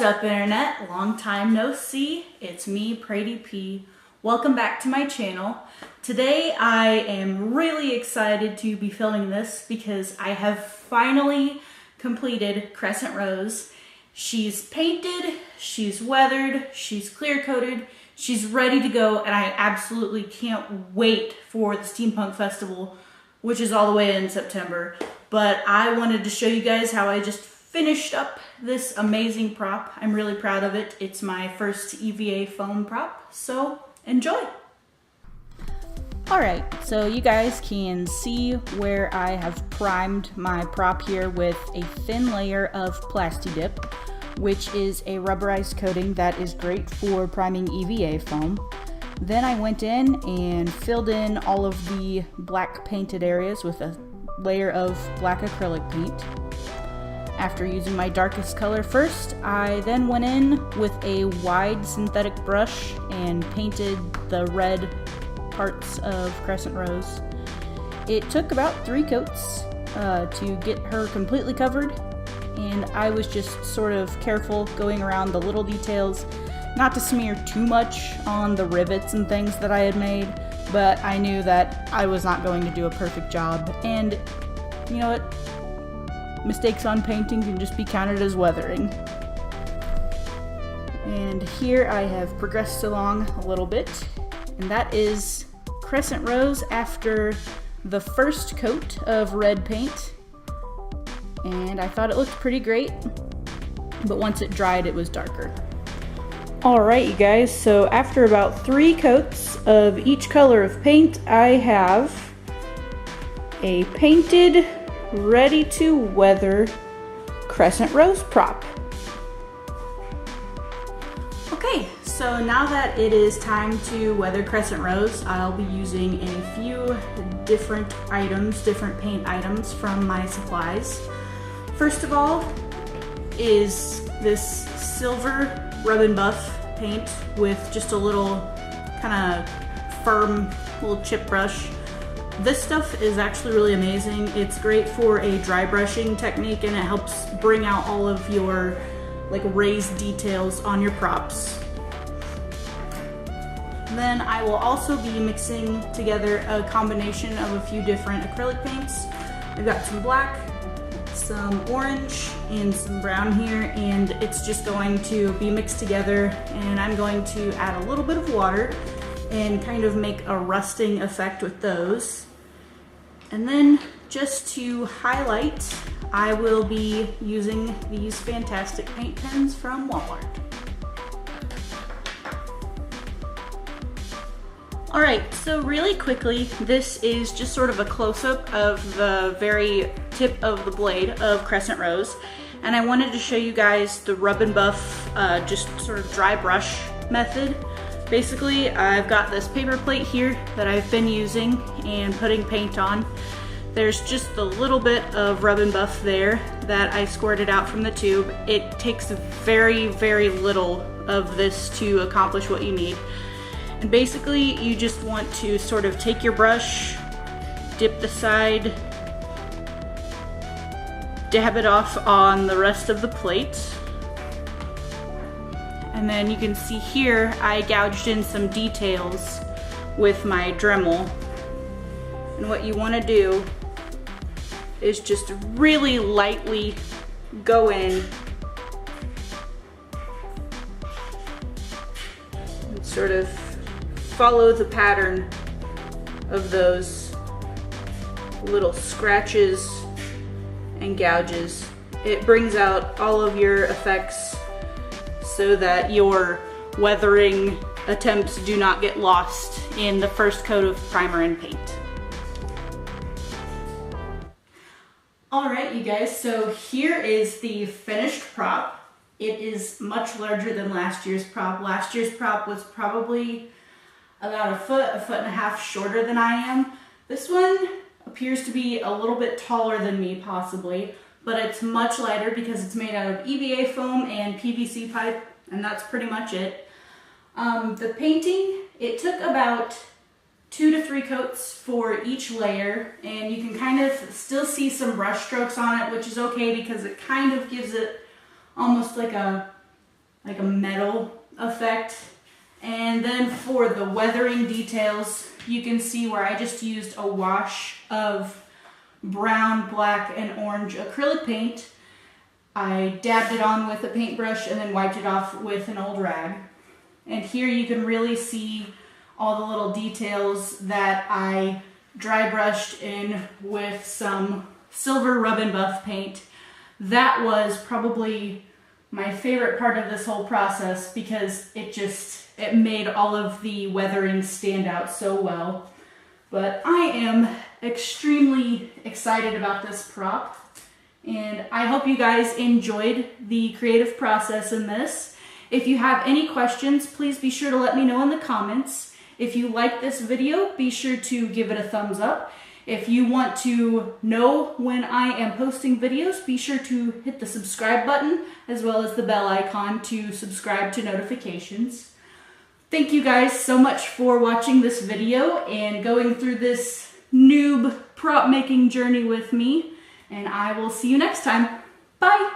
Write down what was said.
up, Internet? Long time no see. It's me, Prady P. Welcome back to my channel. Today I am really excited to be filming this because I have finally completed Crescent Rose. She's painted, she's weathered, she's clear coated, she's ready to go, and I absolutely can't wait for the Steampunk Festival, which is all the way in September. But I wanted to show you guys how I just finished up this amazing prop. I'm really proud of it. It's my first EVA foam prop, so enjoy. Alright, so you guys can see where I have primed my prop here with a thin layer of Plasti-Dip, which is a rubberized coating that is great for priming EVA foam. Then I went in and filled in all of the black painted areas with a layer of black acrylic paint. After using my darkest color first, I then went in with a wide synthetic brush and painted the red parts of Crescent Rose. It took about 3 coats to get her completely covered, and I was just sort of careful going around the little details, not to smear too much on the rivets and things that I had made, but I knew that I was not going to do a perfect job, and you know what? Mistakes on painting can just be counted as weathering. And here I have progressed along a little bit, and that is Crescent Rose after the first coat of red paint. And I thought it looked pretty great, but once it dried it was darker. Alright you guys, so after about 3 coats of each color of paint, I have a painted, ready to weather Crescent Rose prop. Okay, so now that it is time to weather Crescent Rose, I'll be using a few different items, different paint items from my supplies. First of all is this silver rub and buff paint with just a little kind of firm little chip brush. This stuff is actually really amazing. It's great for a dry brushing technique, and it helps bring out all of your like raised details on your props. Then I will also be mixing together a combination of a few different acrylic paints. I've got some black, some orange, and some brown here, and it's just going to be mixed together, and I'm going to add a little bit of water and kind of make a rusting effect with those. And then just to highlight, I will be using these fantastic paint pens from Walmart. Alright, so really quickly, this is just sort of a close-up of the very tip of the blade of Crescent Rose, and I wanted to show you guys the rub and buff, just sort of dry brush method. Basically, I've got this paper plate here that I've been using and putting paint on. There's just a little bit of rub and buff there that I squirted out from the tube. It takes very, very little of this to accomplish what you need. And basically, you just want to sort of take your brush, dip the side, dab it off on the rest of the plate. And then you can see here, I gouged in some details with my Dremel. And what you want to do is just really lightly go in and sort of follow the pattern of those little scratches and gouges. It brings out all of your effects so that your weathering attempts do not get lost in the first coat of primer and paint. Alright you guys, so here is the finished prop. It is much larger than last year's prop. Last year's prop was probably about a foot and a half shorter than I am. This one appears to be a little bit taller than me possibly, but it's much lighter because it's made out of EVA foam and PVC pipe, and that's pretty much it. The painting, it took about 2 to 3 coats for each layer, and you can kind of still see some brush strokes on it, which is okay because it kind of gives it almost like a like a metal effect. And then for the weathering details, you can see where I just used a wash of brown, black, and orange acrylic paint. I dabbed it on with a paintbrush and then wiped it off with an old rag. And here you can really see all the little details that I dry brushed in with some silver rub and buff paint. That was probably my favorite part of this whole process because it made all of the weathering stand out so well. But I am extremely excited about this prop, and I hope you guys enjoyed the creative process in this. If you have any questions, please be sure to let me know in the comments. If you like this video, be sure to give it a thumbs up. If you want to know when I am posting videos, be sure to hit the subscribe button as well as the bell icon to subscribe to notifications. Thank you guys so much for watching this video and going through this noob prop making journey with me, and I will see you next time. Bye!